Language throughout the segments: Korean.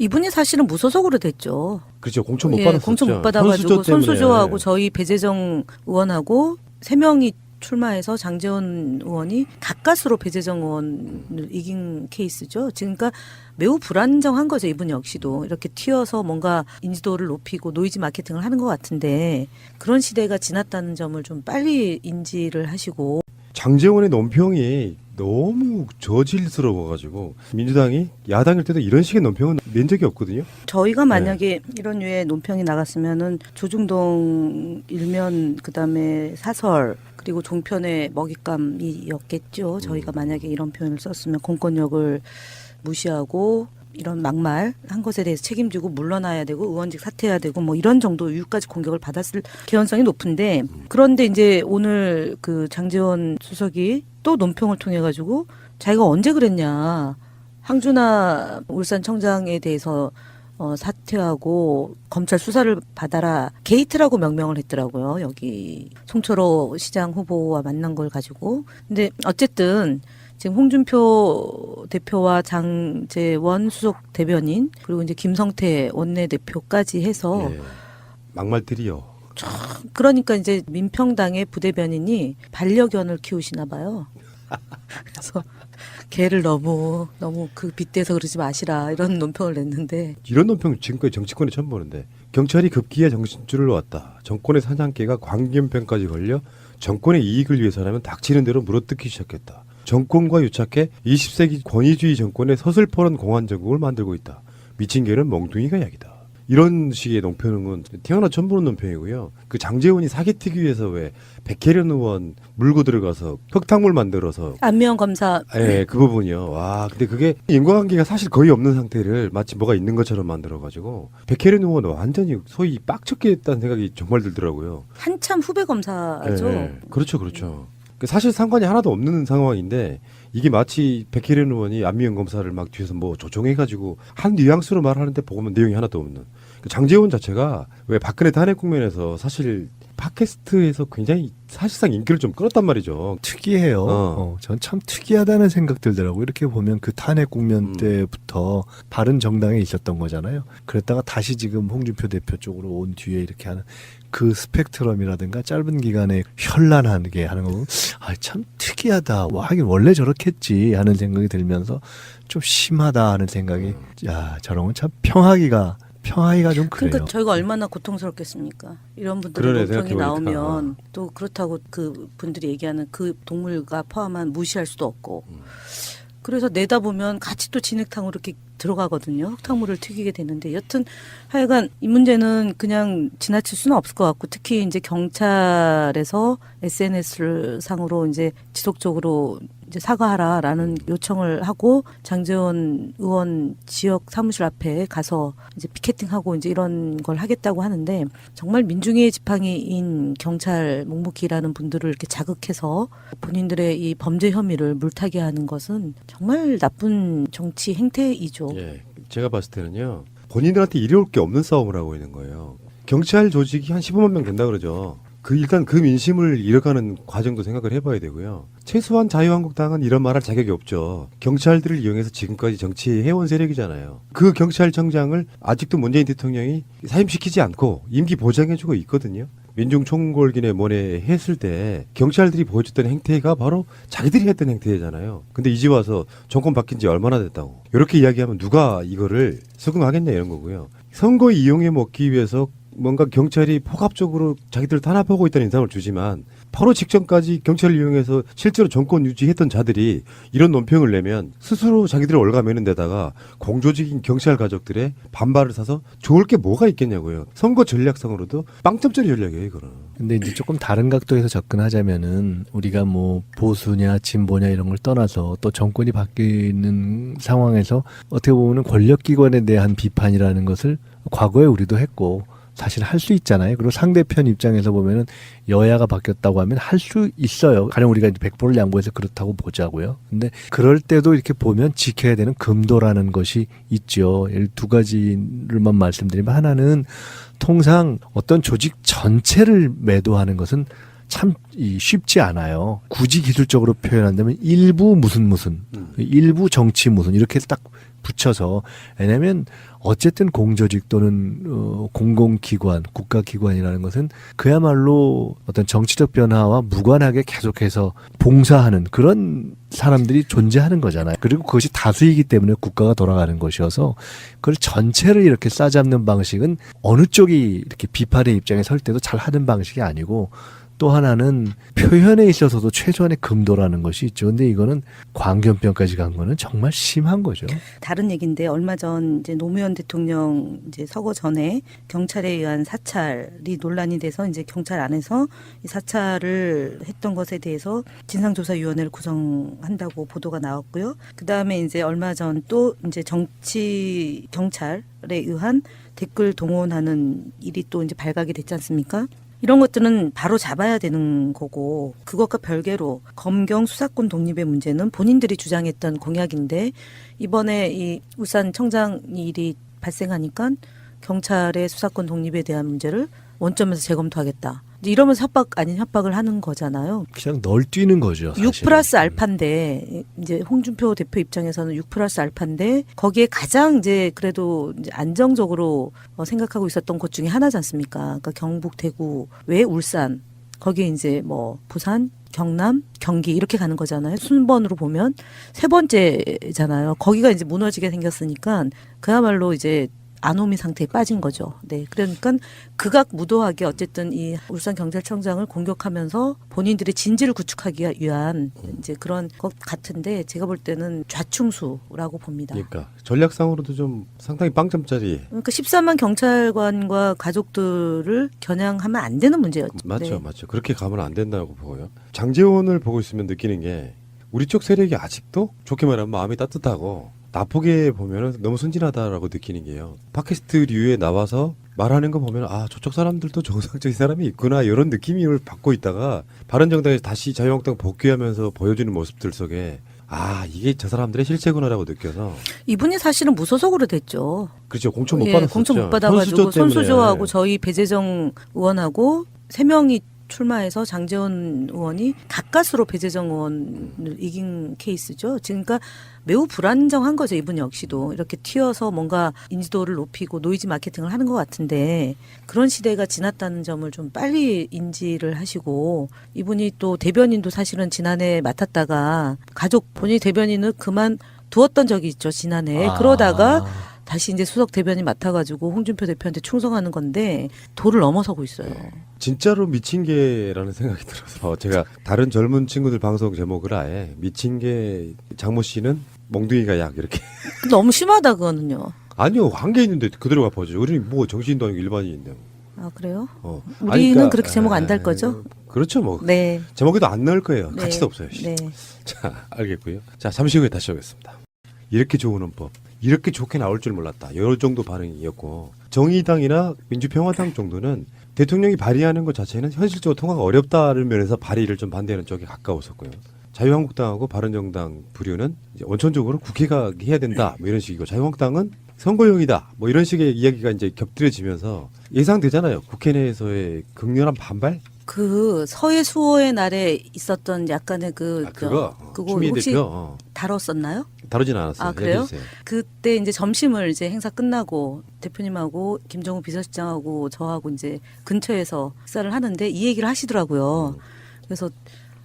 이분이 사실은 무소속으로 됐죠. 그렇죠. 공천 못 예, 받았었죠. 공천 못 받아가지고 때문에. 손수조하고 저희 배재정 의원하고 3명이 출마해서 장제원 의원이 가까스로 배재정 의원을 이긴 케이스죠. 지금 그러니까 매우 불안정한 거죠. 이분 역시도 이렇게 튀어서 뭔가 인지도를 높이고 노이즈 마케팅을 하는 것 같은데 그런 시대가 지났다는 점을 좀 빨리 인지를 하시고. 장제원의 논평이 너무 저질스러워가지고 민주당이 야당일 때도 이런 식의 논평은 낸 적이 없거든요. 저희가 만약에 이런 류의 논평이 나갔으면은 조중동 일면 그다음에 사설 그리고 종편의 먹잇감이었겠죠. 저희가 만약에 이런 표현을 썼으면 공권력을 무시하고 이런 막말 한 것에 대해서 책임지고 물러나야 되고 의원직 사퇴해야 되고 뭐 이런 정도 유까지 공격을 받았을 개연성이 높은데 그런데 이제 오늘 그 장제원 수석이 또 논평을 통해 가지고 자기가 언제 그랬냐 황준하 울산청장에 대해서 사퇴하고 검찰 수사를 받아라 게이트라고 명명을 했더라고요. 여기 송철호 시장 후보와 만난 걸 가지고. 근데 어쨌든 지금 홍준표 대표와 장제원 수석 대변인 그리고 이제 김성태 원내대표까지 해서 막말들이요. 그러니까 이제 민평당의 부대변인이 반려견을 키우시나 봐요. 그래서 개를 너무 그 빗대서 그러지 마시라 이런 논평을 냈는데 이런 논평 지금까지 정치권에 처음 보는데 경찰이 급기야 정신줄을 놓았다. 정권의 사냥개가 광견병까지 걸려 정권의 이익을 위해서라면 닥치는 대로 물어뜯기 시작했다. 정권과 유착해 20세기 권위주의 정권의 서슬퍼런 공안정국을 만들고 있다. 미친 개는 멍둥이가 약이다. 이런 식의 논평은 태어나 처음 보는 논평이고요. 그 장제원이 사기튀기 위해서 왜 백혜련 의원 물고 들어가서 흙탕물 만들어서 안면 검사 그 부분이요. 와, 근데 그게 인과관계가 사실 거의 없는 상태를 마치 뭐가 있는 것처럼 만들어가지고 백혜련 의원은 완전히 소위 빡쳤게 했다는 생각이 정말 들더라고요. 한참 후배 검사죠. 그렇죠. 사실 상관이 하나도 없는 상황인데 이게 마치 백혜련 의원이 안미연 검사를 막 뒤에서 뭐 조종해가지고 한 뉘앙스로 말하는데 보면 내용이 하나도 없는. 장제원 자체가 왜 박근혜 탄핵 국면에서 사실 팟캐스트에서 굉장히 사실상 인기를 좀 끌었단 말이죠. 특이해요. 전 참 특이하다는 생각 들더라고요. 이렇게 보면 그 탄핵 국면 때부터 바른 정당에 있었던 거잖아요. 그랬다가 다시 지금 홍준표 대표 쪽으로 온 뒤에 이렇게 하는 그 스펙트럼이라든가 짧은 기간에 현란하게 하는 거 참 특이하다. 하긴 원래 저렇겠지 하는 생각이 들면서 좀 심하다 하는 생각이 저런 건 참 평하기가 좀 그래요. 그러니까 저희가 얼마나 고통스럽겠습니까? 이런 분들의 논평이 나오면 또 그렇다고 그 분들이 얘기하는 그 동물과 포함한 무시할 수도 없고 그래서 내다보면 같이 또 진흙탕으로 이렇게 들어가거든요. 흙탕물을 튀기게 되는데 여튼 하여간 이 문제는 그냥 지나칠 수는 없을 것 같고 특히 이제 경찰에서 SNS 상으로 이제 지속적으로 이제 사과하라라는 요청을 하고 장제원 의원 지역 사무실 앞에 가서 이제 피켓팅하고 이제 이런 걸 하겠다고 하는데 정말 민중의 지팡이인 경찰 묵묵히라는 분들을 이렇게 자극해서 본인들의 이 범죄 혐의를 물타기 하는 것은 정말 나쁜 정치 행태이죠. 예, 제가 봤을 때는요. 본인들한테 이려올 게 없는 싸움을 하고 있는 거예요. 경찰 조직이 한 15만 명 된다 그러죠. 일단 그 민심을 잃어가는 과정도 생각을 해봐야 되고요. 최소한 자유한국당은 이런 말할 자격이 없죠. 경찰들을 이용해서 지금까지 정치해온 세력이잖아요. 그 경찰청장을 아직도 문재인 대통령이 사임시키지 않고 임기 보장해주고 있거든요. 민중총궐기에 뭐네 했을 때 경찰들이 보여줬던 행태가 바로 자기들이 했던 행태잖아요. 근데 이제 와서 정권 바뀐 지 얼마나 됐다고. 이렇게 이야기하면 누가 이거를 수긍하겠냐 이런 거고요. 선거에 이용해 먹기 위해서 뭔가 경찰이 포갑적으로 자기들을 탄압하고 있다는 인상을 주지만 바로 직전까지 경찰을 이용해서 실제로 정권 유지했던 자들이 이런 논평을 내면 스스로 자기들을 올가매는 데다가 공조직인 경찰 가족들의 반발을 사서 좋을 게 뭐가 있겠냐고요. 선거 전략상으로도 빵점짜리 전략이에요, 이거는. 근데 이제 조금 다른 각도에서 접근하자면은 우리가 뭐 보수냐 진보냐 이런 걸 떠나서 또 정권이 바뀌는 상황에서 어떻게 보면은 권력기관에 대한 비판이라는 것을 과거에 우리도 했고 사실 할 수 있잖아요. 그리고 상대편 입장에서 보면은 여야가 바뀌었다고 하면 할 수 있어요. 가령 우리가 이제 백보를 양보해서 그렇다고 보자고요. 근데 그럴 때도 이렇게 보면 지켜야 되는 금도라는 것이 있죠. 두 가지를만 말씀드리면 하나는 통상 어떤 조직 전체를 매도하는 것은 참 쉽지 않아요. 굳이 기술적으로 표현한다면 일부 무슨 일부 정치 무슨 이렇게 딱 붙여서 왜냐하면 어쨌든 공조직 또는 공공기관, 국가기관이라는 것은 그야말로 어떤 정치적 변화와 무관하게 계속해서 봉사하는 그런 사람들이 존재하는 거잖아요. 그리고 그것이 다수이기 때문에 국가가 돌아가는 것이어서 그걸 전체를 이렇게 싸잡는 방식은 어느 쪽이 이렇게 비판의 입장에 설 때도 잘 하는 방식이 아니고 또 하나는 표현에 있어서도 최소한의 금도라는 것이 있죠. 근데 이거는 광견병까지 간 거는 정말 심한 거죠. 다른 얘기인데 얼마 전 이제 노무현 대통령 이제 서거 전에 경찰에 의한 사찰이 논란이 돼서 이제 경찰 안에서 이 사찰을 했던 것에 대해서 진상조사위원회를 구성한다고 보도가 나왔고요. 그 다음에 이제 얼마 전 또 이제 정치 경찰에 의한 댓글 동원하는 일이 또 이제 발각이 됐지 않습니까? 이런 것들은 바로 잡아야 되는 거고 그것과 별개로 검경 수사권 독립의 문제는 본인들이 주장했던 공약인데 이번에 이 울산 청장 일이 발생하니까 경찰의 수사권 독립에 대한 문제를 원점에서 재검토하겠다. 이러면서 협박 아닌 협박을 하는 거잖아요. 그냥 널뛰는 거죠. 6+알파인데 이제 홍준표 대표 입장에서는 6+알파인데 거기에 가장 이제 그래도 이제 안정적으로 생각하고 있었던 곳 중에 하나지 않습니까? 그러니까 경북, 대구, 왜 울산 거기에 이제 뭐 부산, 경남, 경기 이렇게 가는 거잖아요. 순번으로 보면 세 번째잖아요. 거기가 이제 무너지게 생겼으니까 그야말로 이제 아노미 상태에 빠진 거죠. 네, 그러니까 극악무도하게 어쨌든 이 울산경찰청장을 공격하면서 본인들의 진지를 구축하기 위한 이제 그런 것 같은데 제가 볼 때는 좌충수라고 봅니다. 그러니까 전략상으로도 좀 상당히 빵점짜리. 그러니까 14만 경찰관과 가족들을 겨냥하면 안 되는 문제였죠. 맞죠, 네. 맞죠. 그렇게 가면 안 된다고 보고요. 장제원을 보고 있으면 느끼는 게 우리 쪽 세력이 아직도 좋게 말하면 마음이 따뜻하고 나쁘게 보면은 너무 순진하다라고 느끼는 게요. 팟캐스트류에 나와서 말하는 거 보면 아 저쪽 사람들도 정상적인 사람이 있구나 이런 느낌을 받고 있다가 바른정당에서 다시 자유한국당 복귀하면서 보여주는 모습들 속에 아 이게 저 사람들의 실체구나라고 느껴서 이분이 사실은 무소속으로 됐죠. 그렇죠. 공천 못 받았었죠. 공천 못 받아가지고 때문에. 손수조하고 저희 배재정 의원하고 3명이 출마해서 장제원 의원이 가까스로 배재정 의원을 이긴 케이스죠. 그러니까 매우 불안정한 거죠. 이분 역시도 이렇게 튀어서 뭔가 인지도를 높이고 노이즈 마케팅을 하는 것 같은데 그런 시대가 지났다는 점을 좀 빨리 인지를 하시고 이분이 또 대변인도 사실은 지난해 맡았다가 가족 본인 대변인을 그만 두었던 적이 있죠. 지난해. 그러다가 다시 이제 수석 대변인 맡아가지고 홍준표 대표한테 충성하는 건데 도를 넘어서고 있어요. 진짜로 미친 개라는 생각이 들어서 제가 다른 젊은 친구들 방송 제목을 아예 미친 개 장모 씨는 멍둥이가 약 이렇게 너무 심하다 그거는요. 아니요 한개 있는데 그대로 갚아줘. 우리는 뭐 정신도 아니고 일반인인데. 아 그래요? 아니, 우리는 그러니까, 그렇게 제목 안 달 거죠? 그렇죠 뭐. 네. 제목에도 안 넣을 거예요. 네. 가치도 없어요. 네. 자 알겠고요. 자 잠시 후에 다시 오겠습니다. 이렇게 좋은 헌법 이렇게 좋게 나올 줄 몰랐다. 이럴 정도 반응이었고 정의당이나 민주평화당 정도는 대통령이 발의하는 것 자체는 현실적으로 통과가 어렵다는 면에서 발의를 좀 반대하는 쪽에 가까웠었고요. 자유한국당하고 바른정당 부류는 이제 원천적으로 국회가 해야 된다 뭐 이런 식이고 자유한국당은 선거용이다 뭐 이런 식의 이야기가 이제 겹들여지면서 예상되잖아요. 국회 내에서의 극렬한 반발? 그 서해 수호의 날에 있었던 약간의 그거 그거 추미애 혹시 대표 다뤘었나요? 다루진 않았어요. 아 그래요? 얘기해주세요. 그때 이제 점심을 이제 행사 끝나고 대표님하고 김정우 비서실장하고 저하고 이제 근처에서 식사를 하는데 이 얘기를 하시더라고요. 그래서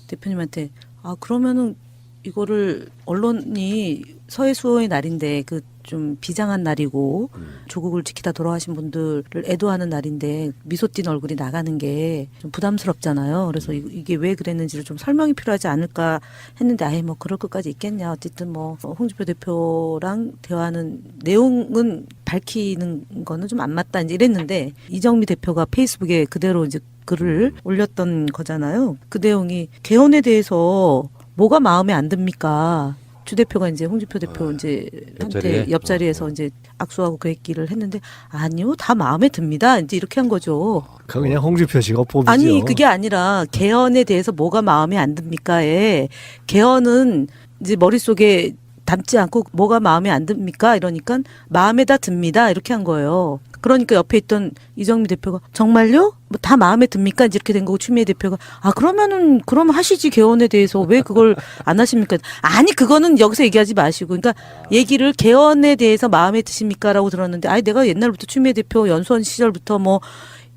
대표님한테 아 그러면은 이거를 언론이 서해 수호의 날인데 그 좀 비장한 날이고 조국을 지키다 돌아가신 분들을 애도하는 날인데 미소 띤 얼굴이 나가는 게 좀 부담스럽잖아요. 그래서 이게 왜 그랬는지를 좀 설명이 필요하지 않을까 했는데 아예 뭐 그럴 것까지 있겠냐. 어쨌든 뭐 홍준표 대표랑 대화하는 내용은 밝히는 거는 좀 안 맞다 이제 이랬는데 이정미 대표가 페이스북에 그대로 이제 글을 올렸던 거잖아요. 그 내용이 개헌에 대해서 뭐가 마음에 안 듭니까? 주 대표가 이제 홍준표 대표 이제 한테 옆자리에서 이제 악수하고 그 얘기를 했는데 아니요 다 마음에 듭니다 이제 이렇게 한 거죠. 그건 그냥 홍준표 씨가 어법이죠. 아니 그게 아니라 개헌에 대해서 뭐가 마음에 안 듭니까에 개헌은 이제 머릿속에 담지 않고 뭐가 마음에 안 듭니까? 이러니까 마음에다 듭니다. 이렇게 한 거예요. 그러니까 옆에 있던 이정미 대표가 정말요? 뭐 다 마음에 듭니까? 이제 이렇게 된 거고 추미애 대표가 그러면 하시지 개헌에 대해서 왜 그걸 안 하십니까? 아니 그거는 여기서 얘기하지 마시고 그러니까 얘기를 개헌에 대해서 마음에 드십니까라고 들었는데 내가 옛날부터 추미애 대표 연수원 시절부터 뭐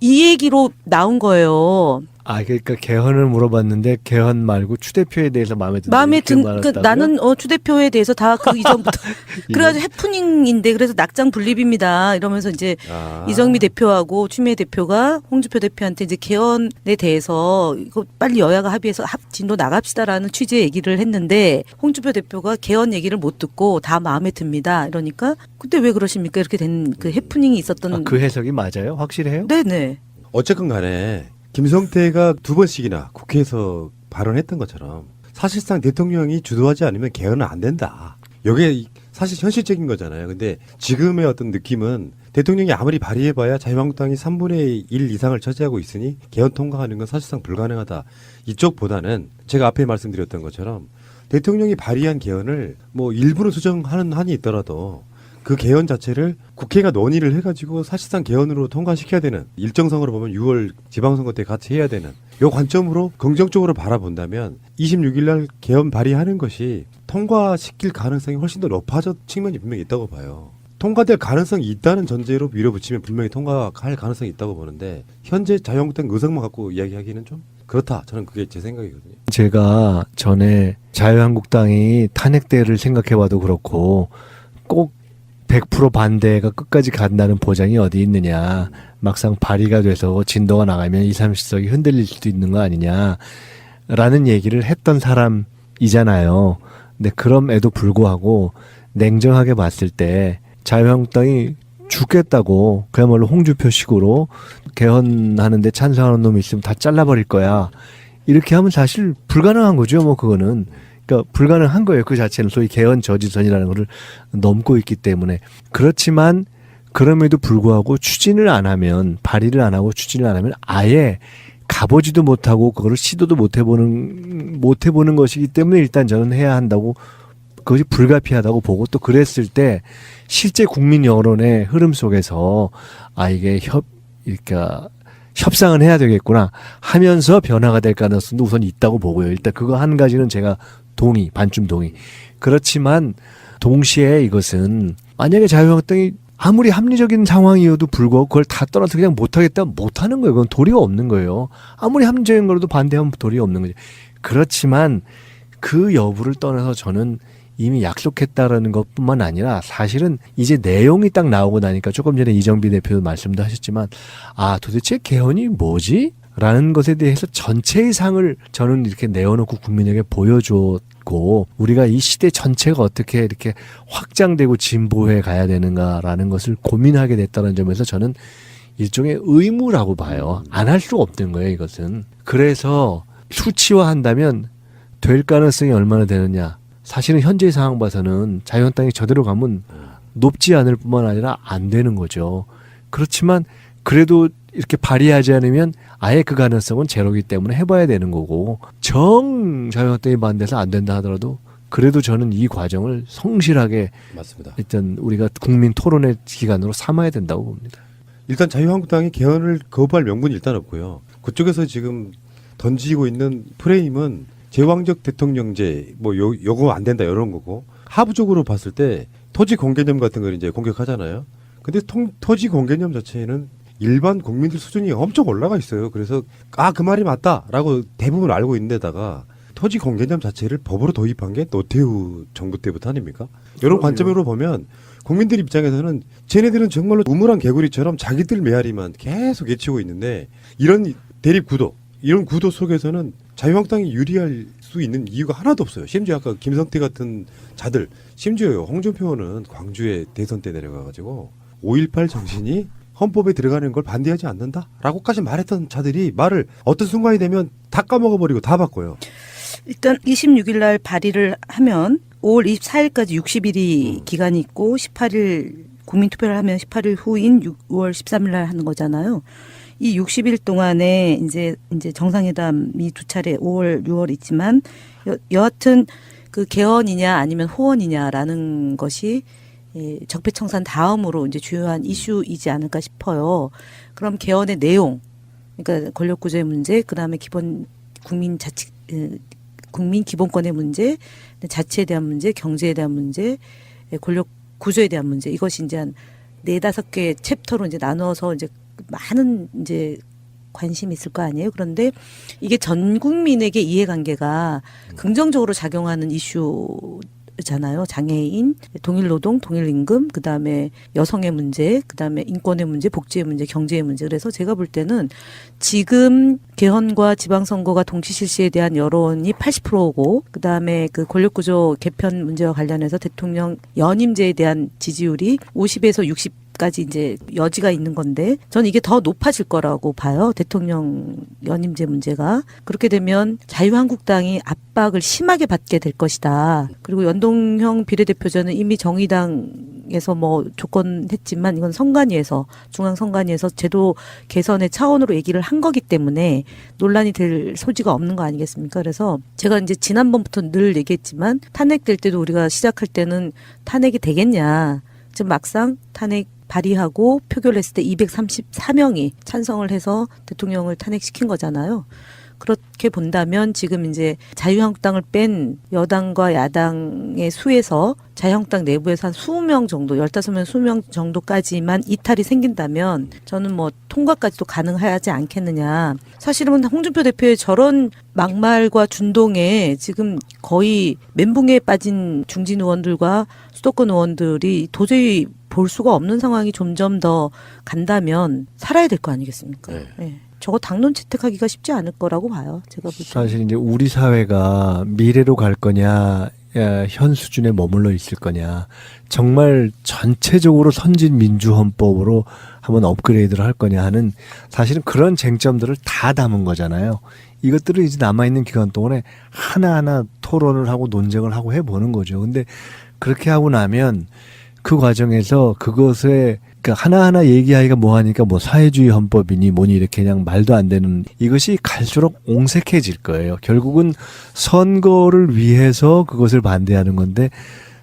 이 얘기로 나온 거예요. 그러니까 개헌을 물어봤는데 개헌 말고 추 대표에 대해서 마음에 든다. 나는 추 대표에 대해서 다 그 이전부터 그래가지고 해프닝인데 그래서 낙장 분립입니다. 이러면서 이제 이정미 대표하고 추미애 대표가 홍준표 대표한테 이제 개헌에 대해서 이거 빨리 여야가 합의해서 진도 나갑시다라는 취지의 얘기를 했는데 홍준표 대표가 개헌 얘기를 못 듣고 다 마음에 듭니다. 이러니까 그때 왜 그러십니까? 이렇게 된 그 해프닝이 있었던. 그 해석이 맞아요? 확실해요? 네네. 어쨌건 간에 김성태가 2번씩이나 국회에서 발언했던 것처럼 사실상 대통령이 주도하지 않으면 개헌은 안 된다. 이게 사실 현실적인 거잖아요. 근데 지금의 어떤 느낌은 대통령이 아무리 발의해봐야 자유한국당이 3분의 1 이상을 차지하고 있으니 개헌 통과하는 건 사실상 불가능하다. 이쪽보다는 제가 앞에 말씀드렸던 것처럼 대통령이 발의한 개헌을 뭐 일부는 수정하는 한이 있더라도 그 개헌 자체를 국회가 논의를 해가지고 사실상 개헌으로 통과시켜야 되는 일정상으로 보면 6월 지방선거 때 같이 해야 되는 요 관점으로 긍정적으로 바라본다면 26일 날 개헌 발의하는 것이 통과시킬 가능성이 훨씬 더 높아진 측면이 분명히 있다고 봐요. 통과될 가능성이 있다는 전제로 밀어붙이면 분명히 통과할 가능성이 있다고 보는데 현재 자유한국당 의석만 갖고 이야기하기는 좀 그렇다. 저는 그게 제 생각이거든요. 제가 전에 자유한국당이 탄핵대를 생각해봐도 그렇고 꼭 100% 반대가 끝까지 간다는 보장이 어디 있느냐. 막상 발의가 돼서 진도가 나가면 20, 30석이 흔들릴 수도 있는 거 아니냐라는 얘기를 했던 사람이잖아요. 근데 그럼에도 불구하고 냉정하게 봤을 때 자유한국당이 죽겠다고 그야말로 홍준표식으로 개헌하는데 찬성하는 놈이 있으면 다 잘라버릴 거야. 이렇게 하면 사실 불가능한 거죠. 뭐 그거는. 그러니까 불가능한 거예요. 그 자체는 소위 개헌 저지선이라는 거를 넘고 있기 때문에. 그렇지만 그럼에도 불구하고 추진을 안 하면 발의를 안 하고 추진을 안 하면 아예 가보지도 못하고 그거를 시도도 못 해보는 것이기 때문에 일단 저는 해야 한다고 그것이 불가피하다고 보고 또 그랬을 때 실제 국민 여론의 흐름 속에서 이게 협상은 해야 되겠구나 하면서 변화가 될 가능성도 우선 있다고 보고요. 일단 그거 한 가지는 제가 반쯤 동의. 그렇지만 동시에 이것은 만약에 자유한국당이 아무리 합리적인 상황이어도 불구하고 그걸 다 떠나서 그냥 못하겠다면 못하는 거예요. 그건 도리가 없는 거예요. 아무리 합리적인 거라도 반대하면 도리가 없는 거죠. 그렇지만 그 여부를 떠나서 저는 이미 약속했다라는 것뿐만 아니라 사실은 이제 내용이 딱 나오고 나니까 조금 전에 이정비 대표도 말씀도 하셨지만 도대체 개헌이 뭐지? 라는 것에 대해서 전체의 상을 저는 이렇게 내어놓고 국민에게 보여줬고 우리가 이 시대 전체가 어떻게 이렇게 확장되고 진보해 가야 되는가라는 것을 고민하게 됐다는 점에서 저는 일종의 의무라고 봐요. 안 할 수가 없는 거예요, 이것은. 그래서 수치화한다면 될 가능성이 얼마나 되느냐. 사실은 현재 상황 봐서는 자유한국당이 저대로 가면 높지 않을 뿐만 아니라 안 되는 거죠. 그렇지만 그래도 이렇게 발의하지 않으면 아예 그 가능성은 제로이기 때문에 해봐야 되는 거고 자유한국당이 반대해서 안 된다 하더라도 그래도 저는 이 과정을 성실하게 맞습니다. 일단 우리가 국민 토론의 기간으로 삼아야 된다고 봅니다. 일단 자유한국당이 개헌을 거부할 명분이 일단 없고요. 그쪽에서 지금 던지고 있는 프레임은 제왕적 대통령제 요거 안 된다 이런 거고 하부적으로 봤을 때 토지 공개념 같은 걸 이제 공격하잖아요. 근데 토지 공개념 자체는 일반 국민들 수준이 엄청 올라가 있어요. 그래서 그 말이 맞다라고 대부분 알고 있는데다가 토지 공개념 자체를 법으로 도입한 게 노태우 정부 때부터 아닙니까? 이런 관점으로 보면 국민들 입장에서는 쟤네들은 정말로 우물한 개구리처럼 자기들 메아리만 계속 외치고 있는데 이런 대립 구도 이런 구도 속에서는 자유한국당이 유리할 수 있는 이유가 하나도 없어요. 심지어 아까 김성태 같은 자들 심지어요. 홍준표는 광주에 대선 때 내려가가지고 5.18 정신이 헌법에 들어가는 걸 반대하지 않는다라고까지 말했던 자들이 말을 어떤 순간이 되면 다 까먹어버리고 다 바꿔요. 일단 26일 날 발의를 하면 5월 24일까지 60일이 기간이 있고 18일 국민투표를 하면 18일 후인 6월 13일 날 하는 거잖아요. 이 60일 동안에 이제 정상회담이 두 차례 5월, 6월 있지만 여하튼 그 개헌이냐 아니면 호언이냐라는 것이 적폐청산 다음으로 이제 주요한 이슈이지 않을까 싶어요. 그럼 개헌의 내용, 그러니까 권력구조의 문제, 그다음에 국민 기본권의 문제, 자치에 대한 문제, 경제에 대한 문제, 권력 구조에 대한 문제, 이것이 이제 한 4-5개 챕터로 이제 나눠서 이제 많은 이제 관심이 있을 거 아니에요. 그런데 이게 전 국민에게 이해관계가 긍정적으로 작용하는 이슈잖아요. 장애인, 동일노동, 동일임금, 그다음에 여성의 문제, 그다음에 인권의 문제, 복지의 문제, 경제의 문제. 그래서 제가 볼 때는 지금 개헌과 지방선거가 동시 실시에 대한 여론이 80%고, 그다음에 그 권력구조 개편 문제와 관련해서 대통령 연임제에 대한 지지율이 50에서 60까지 이제 여지가 있는 건데, 전 이게 더 높아질 거라고 봐요. 대통령 연임제 문제가. 그렇게 되면 자유한국당이 압박을 심하게 받게 될 것이다. 그리고 연동형 비례대표제는 이미 정의당에서 뭐 조건했지만 이건 선관위에서, 중앙선관위에서 제도 개선의 차원으로 얘기를 한 거기 때문에 논란이 될 소지가 없는 거 아니겠습니까? 그래서 제가 이제 지난번부터 늘 얘기했지만 탄핵될 때도 우리가 시작할 때는 탄핵이 되겠냐. 지금 막상 탄핵 발의하고 표결을 했을 때 234명이 찬성을 해서 대통령을 탄핵시킨 거잖아요. 그렇게 본다면 지금 이제 자유한국당을 뺀 여당과 야당의 수에서 자유한국당 내부에서 한 20명 정도, 15명, 20명 정도까지만 이탈이 생긴다면 저는 뭐 통과까지도 가능하지 않겠느냐. 사실은 홍준표 대표의 저런 막말과 준동에 지금 거의 멘붕에 빠진 중진 의원들과 수도권 의원들이 도저히 볼 수가 없는 상황이 점점 더 간다면 살아야 될 거 아니겠습니까? 네. 네. 저거 당론 채택하기가 쉽지 않을 거라고 봐요. 제가 볼 때. 사실 이제 우리 사회가 미래로 갈 거냐, 현 수준에 머물러 있을 거냐, 정말 전체적으로 선진 민주헌법으로 한번 업그레이드를 할 거냐 하는 사실은 그런 쟁점들을 다 담은 거잖아요. 이것들을 이제 남아있는 기간 동안에 하나하나 토론을 하고 논쟁을 하고 해보는 거죠. 근데 그렇게 하고 나면 그 과정에서 그것에 그러니까 하나하나 얘기하기가 뭐하니까 뭐 사회주의 헌법이니 뭐니 이렇게 그냥 말도 안 되는 이것이 갈수록 옹색해질 거예요. 결국은 선거를 위해서 그것을 반대하는 건데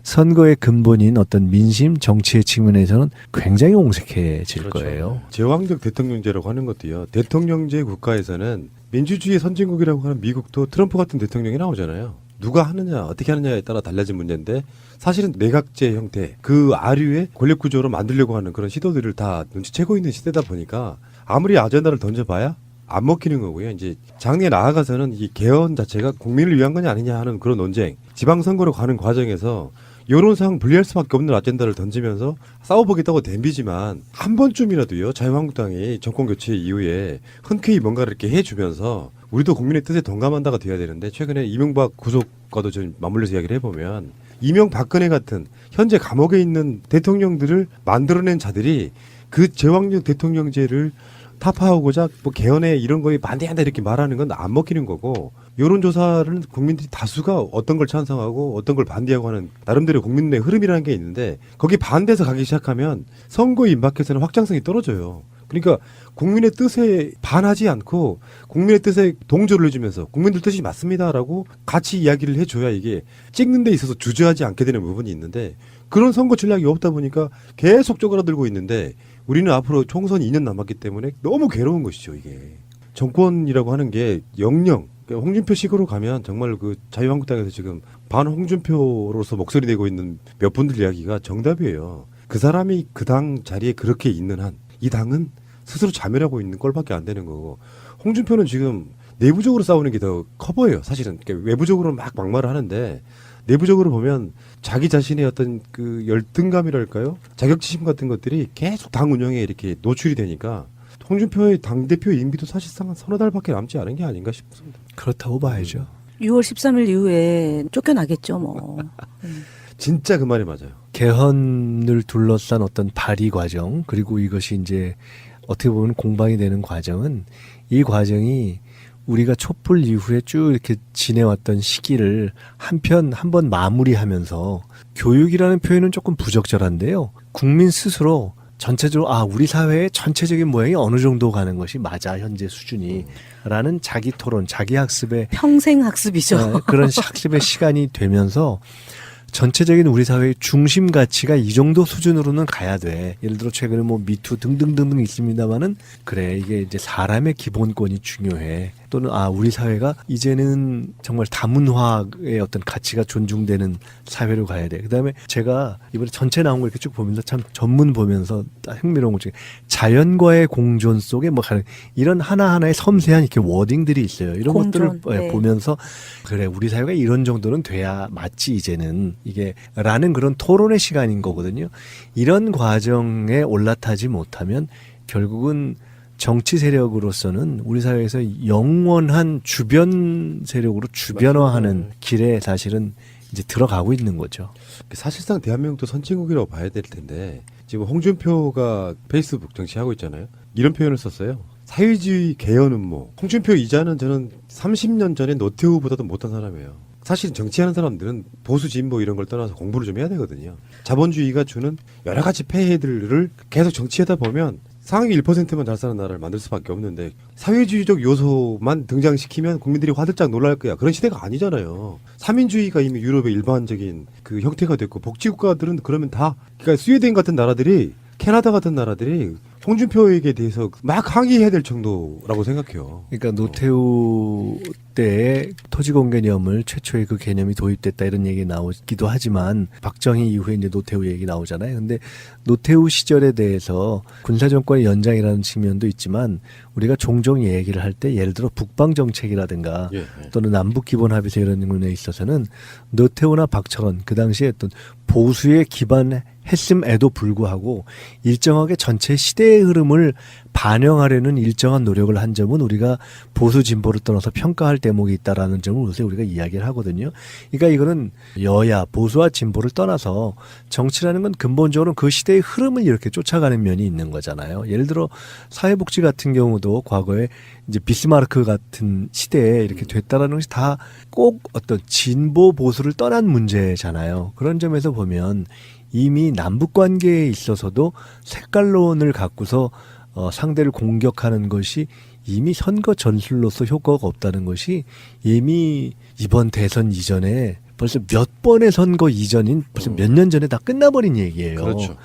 선거의 근본인 어떤 민심, 정치의 측면에서는 굉장히 옹색해질 그렇죠. 거예요. 제왕적 대통령제라고 하는 것도요. 대통령제 국가에서는 민주주의 선진국이라고 하는 미국도 트럼프 같은 대통령이 나오잖아요. 누가 하느냐 어떻게 하느냐에 따라 달라진 문제인데 사실은 내각제 형태 그 아류의 권력구조로 만들려고 하는 그런 시도들을 다 눈치채고 있는 시대다 보니까 아무리 아젠다를 던져봐야 안 먹히는 거고요. 이제 장래에 나아가서는 이 개헌 자체가 국민을 위한 거냐 아니냐 하는 그런 논쟁, 지방선거로 가는 과정에서 여론상 불리할 수밖에 없는 아젠다를 던지면서 싸워보겠다고 덤비지만 한 번쯤이라도요 자유한국당이 정권 교체 이후에 흔쾌히 뭔가를 이렇게 해주면서 우리도 국민의 뜻에 동감한다가 돼야 되는데 최근에 이명박 구속과도 좀 맞물려서 이야기를 해보면 이명박근혜 같은 현재 감옥에 있는 대통령들을 만들어낸 자들이 그 제왕적 대통령제를 타파하고자 뭐 개헌에 이런 거에 반대한다 이렇게 말하는 건 안 먹히는 거고 여론조사는 국민들이 다수가 어떤 걸 찬성하고 어떤 걸 반대하고 하는 나름대로 국민 내 흐름이라는 게 있는데 거기 반대해서 가기 시작하면 선거에 임박해서는 확장성이 떨어져요. 그러니까 국민의 뜻에 반하지 않고 국민의 뜻에 동조를 해주면서 국민들 뜻이 맞습니다라고 같이 이야기를 해줘야 이게 찍는 데 있어서 주저하지 않게 되는 부분이 있는데 그런 선거 전략이 없다 보니까 계속 쪼그라들고 있는데 우리는 앞으로 총선 2년 남았기 때문에 너무 괴로운 것이죠. 이게 정권이라고 하는 게 영영 홍준표식으로 가면 정말 그 자유한국당에서 지금 반홍준표로서 목소리 내고 있는 몇 분들 이야기가 정답이에요. 그 사람이 그 당 자리에 그렇게 있는 한 이 당은 스스로 자멸하고 있는 꼴밖에 안 되는 거고 홍준표는 지금 내부적으로 싸우는 게 더 커 보여요. 사실은 그러니까 외부적으로는 막 막말을 하는데 내부적으로 보면 자기 자신의 어떤 그 열등감이랄까요? 자격지심 같은 것들이 계속 당 운영에 이렇게 노출이 되니까 홍준표의 당대표 임기도 사실상 한 서너 달밖에 남지 않은 게 아닌가 싶습니다. 그렇다고 봐야죠. 6월 13일 이후에 쫓겨나겠죠, 뭐. 진짜 그 말이 맞아요. 개헌을 둘러싼 어떤 발의 과정 그리고 이것이 이제 어떻게 보면 공방이 되는 과정은 이 과정이 우리가 촛불 이후에 쭉 이렇게 지내왔던 시기를 한번 마무리하면서 교육이라는 표현은 조금 부적절한데요. 국민 스스로 전체적으로 우리 사회의 전체적인 모양이 어느 정도 가는 것이 맞아 현재 수준이 라는 자기 토론, 자기 학습의 평생 학습이죠. 그런 학습의 시간이 되면서 전체적인 우리 사회의 중심 가치가 이 정도 수준으로는 가야 돼. 예를 들어 최근에 뭐 미투 등등등등 있습니다만은 그래 이게 이제 사람의 기본권이 중요해. 또는 우리 사회가 이제는 정말 다문화의 어떤 가치가 존중되는 사회로 가야 돼. 그다음에 제가 이번에 전체 나온 거 이렇게 쭉 보면서 참 전문 보면서 흥미로운 것 중에 자연과의 공존 속에 뭐 이런 하나하나의 섬세한 이렇게 워딩들이 있어요. 이런 공존, 것들을 네. 보면서 그래 우리 사회가 이런 정도는 돼야 맞지 이제는 이게 라는 그런 토론의 시간인 거거든요. 이런 과정에 올라타지 못하면 결국은 정치 세력으로서는 우리 사회에서 영원한 주변 세력으로 주변화하는 길에 사실은 이제 들어가고 있는 거죠. 사실상 대한민국도 선진국이라고 봐야 될 텐데 지금 홍준표가 페이스북 정치하고 있잖아요. 이런 표현을 썼어요. 사회주의 개헌 음모. 홍준표 이자는 저는 30년 전에 노태우보다도 못한 사람이에요. 사실 정치하는 사람들은 보수 진보 이런 걸 떠나서 공부를 좀 해야 되거든요. 자본주의가 주는 여러 가지 폐해들을 계속 정치하다 보면 상위 1%만 잘 사는 나라를 만들 수밖에 없는데 사회주의적 요소만 등장시키면 국민들이 화들짝 놀랄 거야. 그런 시대가 아니잖아요. 삼인주의가 이미 유럽의 일반적인 그 형태가 됐고 복지국가들은 그러면 다 그러니까 스웨덴 같은 나라들이 캐나다 같은 나라들이 홍준표에게 대해서 막 항의해야 될 정도라고 생각해요. 그러니까 노태우 때의 토지공개념을 최초의 그 개념이 도입됐다 이런 얘기 나오기도 하지만 박정희 이후에 이제 노태우 얘기 나오잖아요. 근데 노태우 시절에 대해서 군사정권의 연장이라는 측면도 있지만 우리가 종종 얘기를 할 때 예를 들어 북방정책이라든가 또는 남북기본합의서 이런 부분에 있어서는 노태우나 박철원 그 당시에 어떤 보수에 기반했음에도 불구하고 일정하게 전체 시대의 흐름을 반영하려는 일정한 노력을 한 점은 우리가 보수 진보를 떠나서 평가할 대목이 있다라는 점을 요새 우리가 이야기를 하거든요. 그러니까 이거는 여야 보수와 진보를 떠나서 정치라는 건 근본적으로 그 시대의 흐름을 이렇게 쫓아가는 면이 있는 거잖아요. 예를 들어 사회복지 같은 경우도 과거에 이제 비스마르크 같은 시대에 이렇게 됐다라는 것이 다 꼭 어떤 진보 보수를 떠난 문제잖아요. 그런 점에서 보면 이미 남북 관계에 있어서도 색깔론을 갖고서 상대를 공격하는 것이 이미 선거 전술로서 효과가 없다는 것이 이미 이번 대선 이전에 벌써 몇 번의 선거 이전인 벌써 몇 년 전에 다 끝나버린 얘기예요. 그렇죠.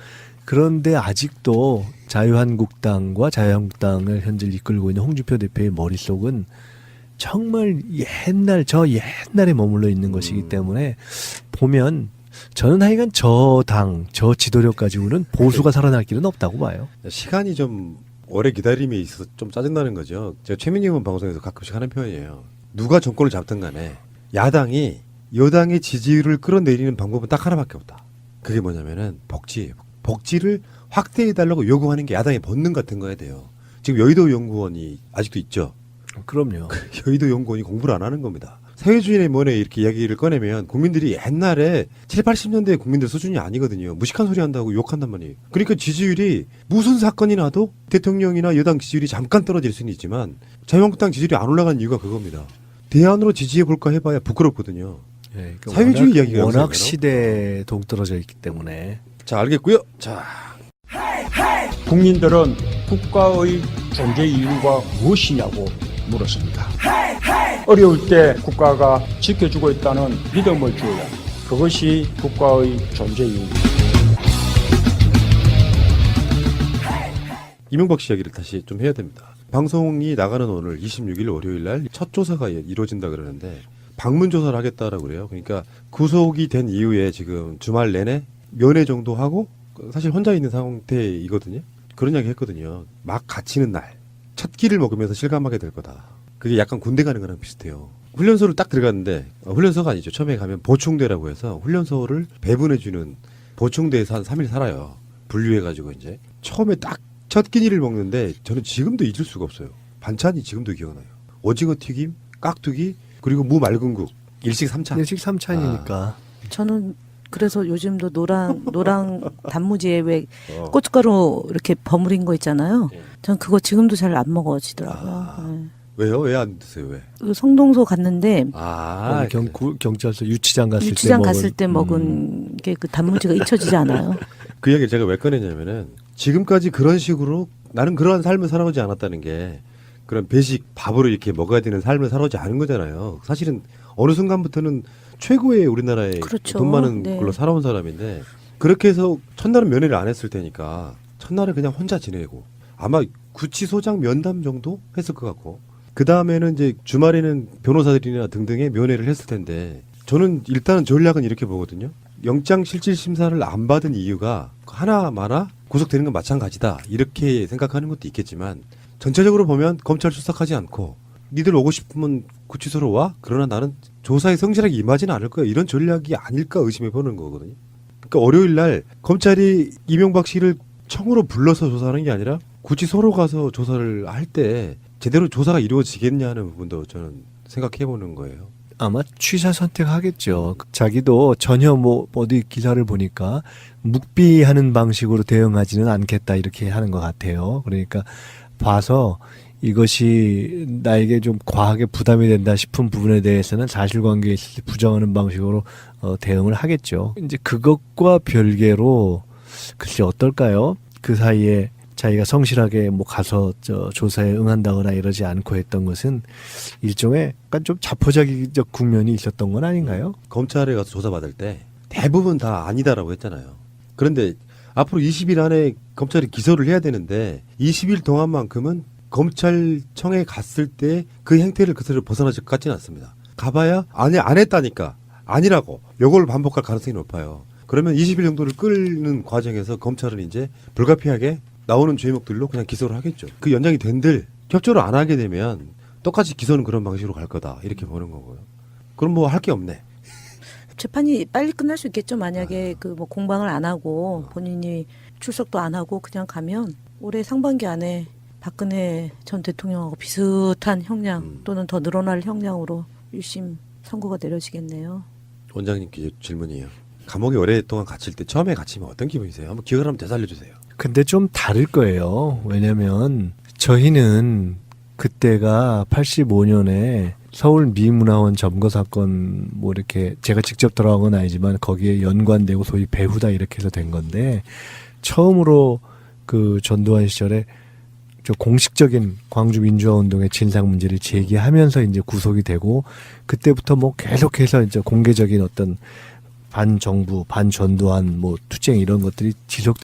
그런데 아직도 자유한국당과 자유한국당을 현재 이끌고 있는 홍준표 대표의 머릿속은 정말 옛날에 머물러 있는 것이기 때문에 보면 저는 하여간 저 당, 저 지도력 가지고는 보수가 살아날 길은 없다고 봐요. 시간이 좀 오래 기다림에 있어서 좀 짜증나는 거죠. 제가 최민희 의원 방송에서 가끔씩 하는 표현이에요. 누가 정권을 잡든 간에 야당이 여당의 지지율을 끌어내리는 방법은 딱 하나밖에 없다. 그게 뭐냐면은 복지예요. 복지를 확대해달라고 요구하는 게 야당의 본능 같은 거야 돼요. 지금 여의도 연구원이 아직도 있죠. 그럼요. 여의도 연구원이 공부를 안 하는 겁니다. 사회주의의 뭐네 이렇게 이야기를 꺼내면 국민들이 옛날에 7, 80년대 국민들 수준이 아니거든요. 무식한 소리 한다고 욕한단 말이에요. 그러니까 지지율이 무슨 사건이 나도 대통령이나 여당 지지율이 잠깐 떨어질 수는 있지만 자유한국당 지지율이 안 올라가는 이유가 그겁니다. 대안으로 지지해볼까 해봐야 부끄럽거든요. 네, 그러니까 사회주의 이야기가 워낙 요새는. 시대에 동떨어져 있기 때문에. 자, 알겠고요. 자, 국민들은 국가의 존재 이유가 무엇이냐고 물었습니다. 어려울 때 국가가 지켜주고 있다는 믿음을 주어야 그것이 국가의 존재 이유입니다. 이명박 씨 이야기를 다시 좀 해야 됩니다. 방송이 나가는 오늘 26일 월요일 날 첫 조사가 이루어진다 그러는데 방문 조사를 하겠다라고 그래요. 그러니까 구속이 된 이후에 지금 주말 내내 면회 정도 하고 사실 혼자 있는 상태이거든요. 그런 이야기 했거든요. 막 갇히는 날 첫 끼를 먹으면서 실감하게 될 거다. 그게 약간 군대 가는 거랑 비슷해요. 훈련소를 딱 들어갔는데 훈련소가 아니죠. 처음에 가면 보충대라고 해서 훈련소를 배분해주는 보충대에서 한 3일 살아요. 분류해가지고 이제 처음에 딱 첫 끼니를 먹는데 저는 지금도 잊을 수가 없어요. 반찬이 지금도 기억나요. 오징어 튀김, 깍두기 그리고 무 맑은국 일식 3찬. 일식 3찬이니까. 저는 그래서 요즘도 노랑 단무지에 왜 고춧가루 이렇게 버무린 거 있잖아요. 전 그거 지금도 잘 안 먹어지더라고요. 네. 왜요? 왜 안 드세요? 왜? 그 성동소 갔는데 경찰서 유치장 갔을 유치장 때 갔을 때 먹은 게 그 단무지가 잊혀지지 않아요. 그 이야기를 제가 왜 꺼내냐면은 지금까지 그런 식으로 나는 그러한 삶을 살아오지 않았다는 게 그런 배식 밥으로 이렇게 먹어야 되는 삶을 살아오지 않은 거잖아요. 사실은 어느 순간부터는 최고의 우리나라의 그렇죠. 돈 많은 네. 걸로 살아온 사람인데 그렇게 해서 첫날은 면회를 안 했을 테니까 첫날은 그냥 혼자 지내고 아마 구치소장 면담 정도 했을 것 같고 그 다음에는 이제 주말에는 변호사들이나 등등의 면회를 했을 텐데 저는 일단은 전략은 이렇게 보거든요. 영장실질심사를 안 받은 이유가 하나마나 구속되는 건 마찬가지다 이렇게 생각하는 것도 있겠지만 전체적으로 보면 검찰 수사하지 않고 니들 오고 싶으면 구치소로 와? 그러나 나는 조사에 성실하게 임하지는 않을 거야. 이런 전략이 아닐까 의심해보는 거거든요. 그러니까 월요일 날 검찰이 이명박 씨를 청으로 불러서 조사하는 게 아니라 구치소로 가서 조사를 할 때 제대로 조사가 이루어지겠냐는 부분도 저는 생각해보는 거예요. 아마 취사 선택하겠죠. 자기도 전혀 뭐 어디 기사를 보니까 묵비하는 방식으로 대응하지는 않겠다 이렇게 하는 것 같아요. 그러니까 봐서 이것이 나에게 좀 과하게 부담이 된다 싶은 부분에 대해서는 사실관계에 있을 때 부정하는 방식으로 대응을 하겠죠. 이제 그것과 별개로 글쎄 어떨까요? 그 사이에 자기가 성실하게 뭐 가서 조사에 응한다거나 이러지 않고 했던 것은 일종의 약간 좀 자포자기적 국면이 있었던 건 아닌가요? 검찰에 가서 조사받을 때 대부분 다 아니다라고 했잖아요. 그런데 앞으로 20일 안에 검찰이 기소를 해야 되는데 20일 동안만큼은 검찰청에 갔을 때 그 행태를 그대로 벗어나질 것 같지는 않습니다. 가봐야 아니 안 했다니까 아니라고 요걸 반복할 가능성이 높아요. 그러면 20일 정도를 끌는 과정에서 검찰은 이제 불가피하게 나오는 죄목들로 그냥 기소를 하겠죠. 그 연장이 된들 협조를 안 하게 되면 똑같이 기소는 그런 방식으로 갈 거다 이렇게 보는 거고요. 그럼 뭐 할 게 없네. 재판이 빨리 끝날 수 있겠죠. 만약에 그 뭐 공방을 안 하고 본인이 출석도 안 하고 그냥 가면 올해 상반기 안에 박근혜 전 대통령하고 비슷한 형량 또는 더 늘어날 형량으로 1심 선고가 내려지겠네요. 원장님께 질문이에요. 감옥에 오랫동안 갇힐 때 처음에 갇히면 어떤 기분이세요? 한번 기억을 한번 되살려주세요. 근데 좀 다를 거예요. 왜냐면 저희는 그때가 85년에 서울 미문화원 점거 사건 뭐 이렇게 제가 직접 들어간 건 아니지만 거기에 연관되고 소위 배후다 이렇게 해서 된 건데 처음으로 그 전두환 시절에 저 공식적인 광주 민주화 운동의 진상 문제를 제기하면서 이제 구속이 되고 그때부터 뭐 계속해서 이제 공개적인 어떤 반정부, 반전두환 뭐 투쟁 이런 것들이 지속